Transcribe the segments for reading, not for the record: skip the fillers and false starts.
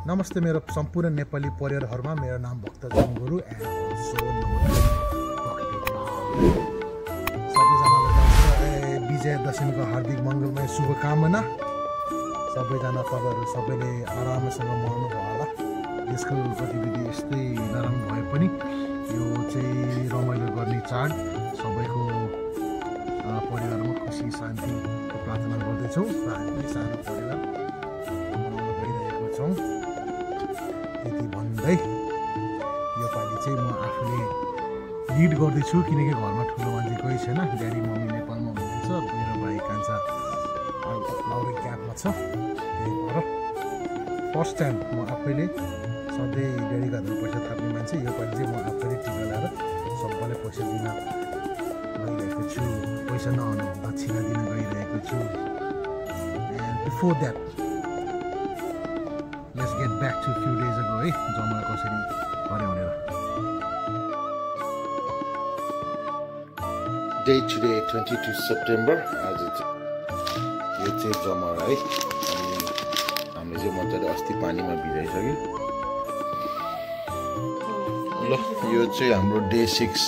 नमस्ते मेरो सम्पूर्ण नेपाली परिवारहरुमा मेरो नाम भक्तजन गुरु एन्ड अल्सो सबैजनालाई विजय दशमीको हार्दिक मङ्गलमय शुभकामना। सबैजना तपाईहरु सबैले आरामसँग मनाउनु भयो होला। यसको गतिविधि यस्तै नराम्रो भए पनि यो चाहिँ रमाइलो गर्ने चाड सबैको परिवारमा खुसी शान्तिको प्रार्थना गर्दैछौ र हामी सानो परिवार मनाउन गइरहेको छौं। त्यति भन्दै यो पालि चाहिँ म आफूले लिड गर्दैछु किनकि घरमा ठुलो मान्छे कोही छैन। ड्याडी मम्मी नेपालमा हुनुहुन्छ, मेरो भाइ कान्छा लाउरे क्याम्पमा छ। त्यही भएर फर्स्ट टाइम म आफैले सधैँ ड्याडीको हातमा पैसा थाप्ने मान्छे, यो पालि चाहिँ म आफैले टिका लगाएर सबैलाई पैसा दिन गइरहेको छु। पैसा नहुनु दक्षिणा दिन गइरहेको छु। And before that let's get back to few days ago है, जमरा कसरी गऱ्यो भनेर। Day today 22 September आज यो चाहिँ जमरा है। अनि हामीले चाहिँ मजाले अस्ति पानीमा भिजाइसक्यो। ल यो चाहिँ हाम्रो डे 6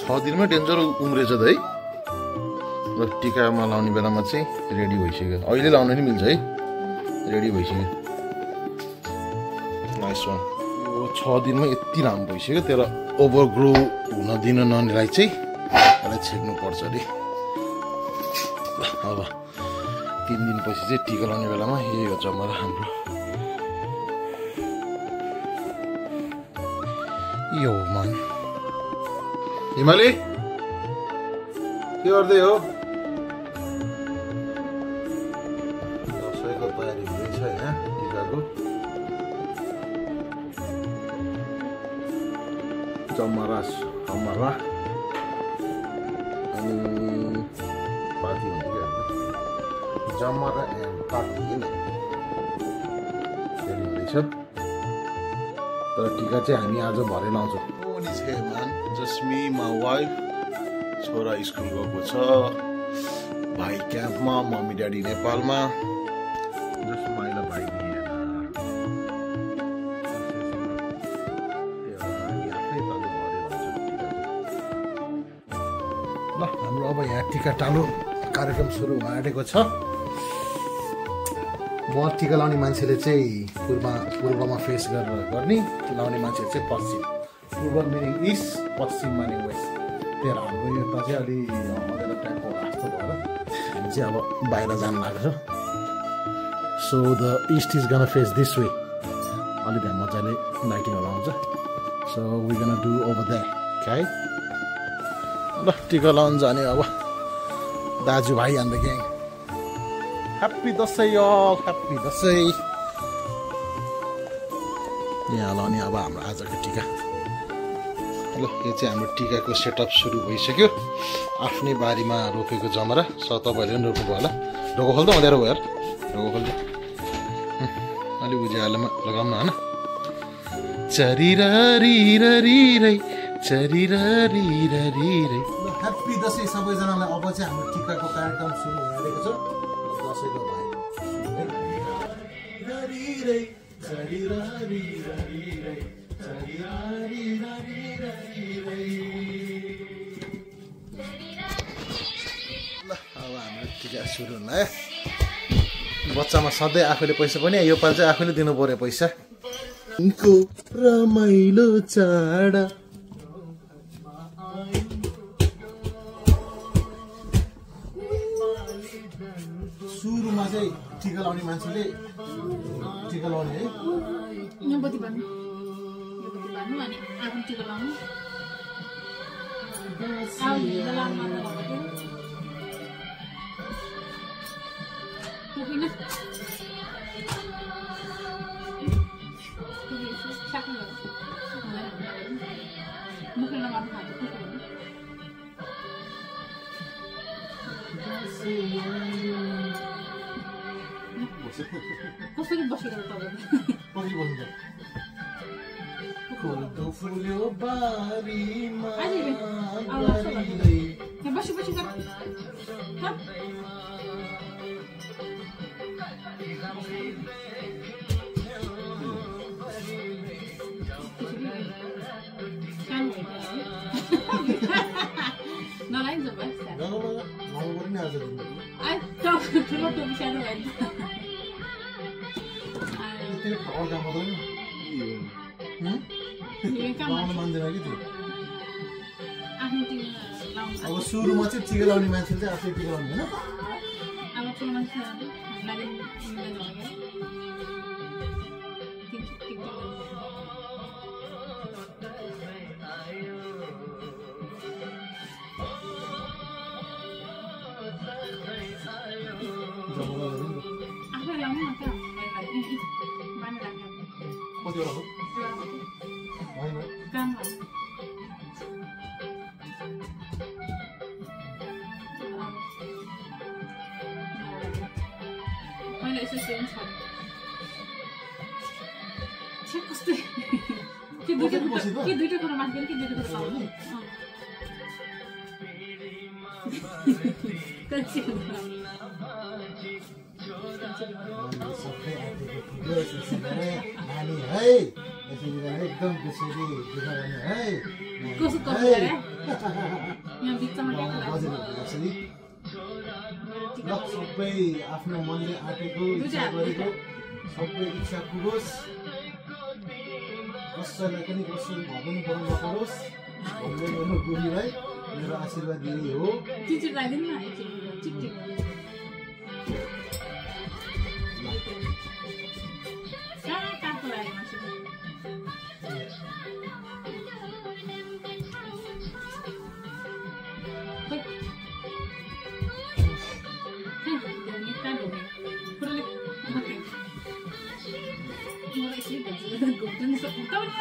6 दिनमा डेन्जर उम्रेछ त है। र टिकामा लाउने बेलामा चाहिँ रेडी भइसक्यो। अहिले लाउन नि मिल्छ है, रेडी भइसक्यो। Nice one. यो 6 दिनमा यति राम्रो भइसक्यो। तर ओभरग्रो हुन दिन ननेलाई चाहिँ यसलाई छेक्नु पर्छ अरे। अब 3 दिनपछि चाहिँ टिका लाउने बेलामा यही हो जमरा हाम्रो। यो मान हिमाली के गर्दै हो? दसैँको तयारी हुँदैछ यहाँ टिकाको। जमरा हमारा अनि पार्टी हुन्छ क्या जमरा एन्ड पार्टी रेडी हुँदैछ। तर टिका चाहिँ हामी आज भरे लाउँछौँ। जस्ट मी माई वाइफ, छोरा स्कुल गएको छ, भाइ क्याम्पमा, मम्मी ड्याडी नेपालमा। जस्ट माइला भाइ ल हाम्रो अब यहाँ टिका टालो कार्यक्रम सुरु हुन आँटेको छ। म टिका लाउने मान्छेले चाहिँ पूर्वमा फेस गरेर गर्ने, लाउने मान्छेले चाहिँ पश्चिम। पूर्व मिनिङ इस्ट, पश्चिम माने वेस्ट। त्यही हाम्रो यो त चाहिँ अलि मजाले टाइपको जस्तो भएर हामी चाहिँ अब बाहिर जानु लाग्छ। So the east is gonna face this way. अलि त्यहाँ मजाले लाइटिङहरू आउँछ। So we gonna do over that okay. ल टिका लाउनु जाने अब दाजुभाइ and the gang. Happy Dashain all, happy Dashain. यहाँ लाउने अब हाम्रो आजको टिका। ल यो चाहिँ हाम्रो टिकाको सेटअप सुरु भइसक्यो। आफ्नै बारीमा रोपेको जमरा छ, तपाईँहरूले पनि रोप्नुभयो होला। ढोको खोल्दा अँध्यारो भयो यार, ढोको खोल्दा अलि उज्यालोमा लगाउन होइन। चरिररिररिरै चरिररिररिरै। ल ह्याप्पी दसैँ सबैजनालाई। अब चाहिँ हाम्रो टिकाको कार्यक्रम सुरु हुन आँटेको छ। दसैँको भाइ ल अब हाम्रो टिका सुरु हुन आयो। बच्चामा सधैँ आफूले पैसा पनि योपालि चाहिँ आफूले दिनु पर्यो पैसा। रमाइलो चाड सुरुमा चाहिँ टिका लाउने मान्छेले टिका लाउने है। कसरी बसेको कसरी बस्नु फुल्यो फुल्यो बारीमा बसी बसी ठुलो टोपी सानो भयो त्यो ठगल काम गर्दैन नि लाउन मान्दैन कि त्यो आफ्नो टिम लाउनु अब सुरुमा चाहिँ टिका लाउने मान्छेले चाहिँ आफै टिका लाउने होइन अब ठुलो मान्छे हामीलाई मिल्दैन होला आफै लाउनु न त बानी लाग्यो कतिवटा हो होइन काम मैले यसो सेन्स छ कस्तो के दुईटा कुरा माथि कि दुईटा कुरा पाउनु नानी है यसरी एकदम त्यसरी दुःख गर्ने है कसो कस्तो यहाँ बिचमा हजुर यसरी ल सबै आफ्नो मनले आँटेको इच्छा गरेको सबै इच्छा पुगोस् कसैलाई पनि कसै भगवान पर्नु नपरोस् भन्दै गर्नु गुरुलाई मेरो आशीर्वाद यही हो टिचर लगाइदिनु न चिट्टी कहाँ काको लाग्यो मान्छे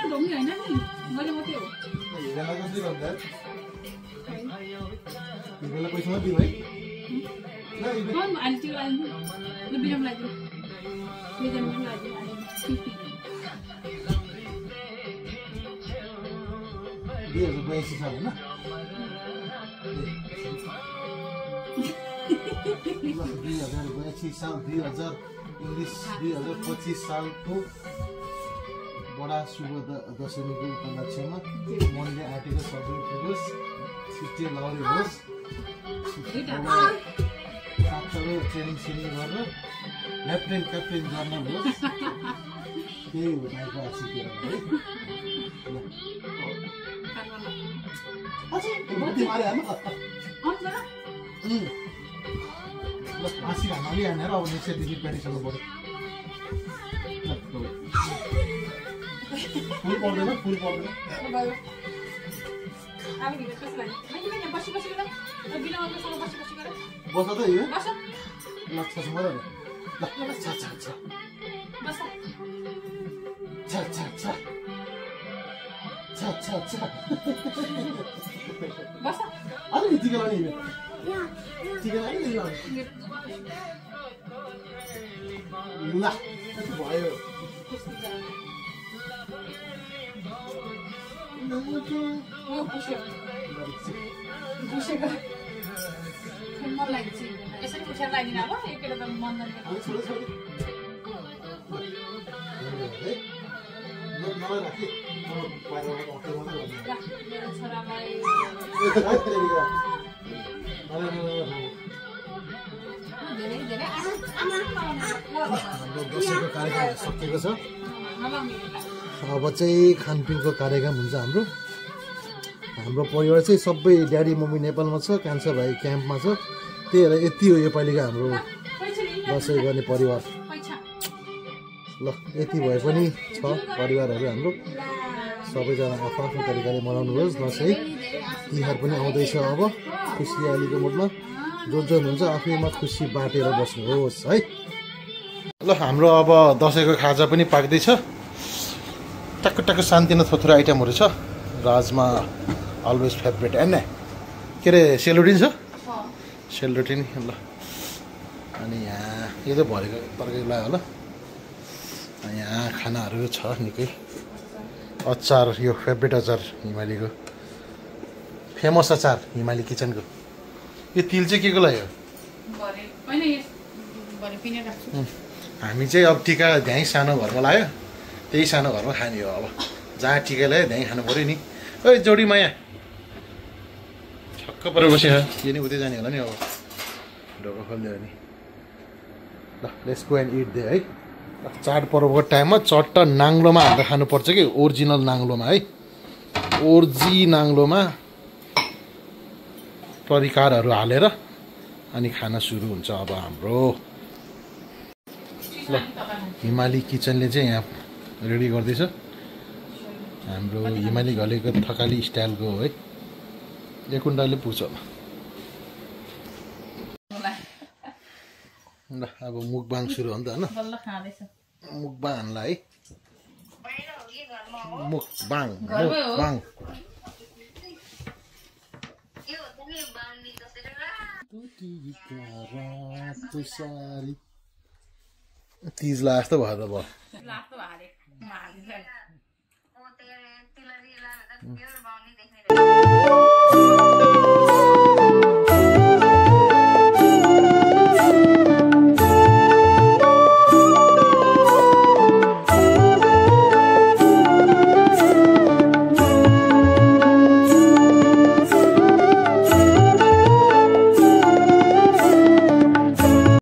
ढोग्ने होइन नि मैले मात्रै हो हिरालाई कसरी गर्दा हिरालाई पैसा मात्रै दिनु है अहिले त्यो आइदिनु ल बिराम लाग्यो बिराम लाग्यो 2082 साल होइन 2082 साल 2025 सालको बडा शुभ दशमीको उपलक्ष्यमा मनले आँटेको सबै पुगोस् छिट्टै लाउने होस् साथसाथै ट्रेनिङ सेनिङ गरेर लेफ्टेनेन्ट क्याप्टेन जर्नल होस् त्यही हो भाइको आशीर्वाद है फाँसी हान्न हानेर अब निश्चयदेखि पेडिसम्म पऱ्यो फुल पर्दैन बस त यो लक्षसम्म ल अलिक टिका लाने टिका लाने ल भयो यसरी पुछेर लगाइदिनु अब एकपल्ट त मन दसैँको कार्यक्रम सकिएको छ अब चाहिँ खानपिनको कार्यक्रम हुन्छ हाम्रो परिवार चाहिँ सबै ड्याडी मम्मी नेपालमा छ कान्छा भाइ क्याम्पमा छ त्यही भएर यति हो योपालिको हाम्रो दसैँ गर्ने परिवार ल यति भए पनि छ परिवारहरू हाम्रो सबैजना आफ्नो तरिकाले मनाउनुहोस् दसैँ तिहार पनि आउँदैछ अब खुसियालीको मुडमा जो हुनुहुन्छ आफैमा खुसी बाँटेर बस्नुहोस् है ल हाम्रो अब दसैँको खाजा पनि पाक्दैछ टक्क टक्क सानतिनो थोथोरो आइटमहरू छ राजमा अलवेज फेभरेट एन्ड के अरे सेलरोटी छ सेलरोटी नि ल अनि यहाँ यो चाहिँ भरेको तर्काई लाग्यो होला यहाँ खानाहरू छ निकै अचार यो फेभरेट अचार हिमालीको फेमस अचार हिमाली किचनको यो तिल चाहिँ के को लाग्यो हामी चाहिँ अब टिका त्यहीँ सानो घरमा लाग्यो त्यही सानो घरमा खाने हो अब जहाँ टिका ल्यायो त्यहीँ खानु पऱ्यो नि ओइ जोडी माया छक्क परेर बस्यो यो नि उतै जाने होला नि अब ढोका खोलिदियो नि ल let's go and it they है। चाडपर्वको टाइममा चट्ट नाङ्लोमा हालेर खानुपर्छ कि ओरिजिनल नाङ्लोमा है। ओर्जी नाङ्लोमा परिकारहरू हालेर अनि खाना सुरु हुन्छ अब हाम्रो। ल हिमाली किचनले चाहिँ यहाँ रेडी गर्दैछ हाम्रो हिमाली घलेको थकाली स्टाइलको है। एक कुण्डाले पुग्छ ल। अब मुकबाङ सुरु हो नि त होइन। मुकबाङलाई मुकबाङ मुकबाङ 30 लाख जस्तो भयो त भयो।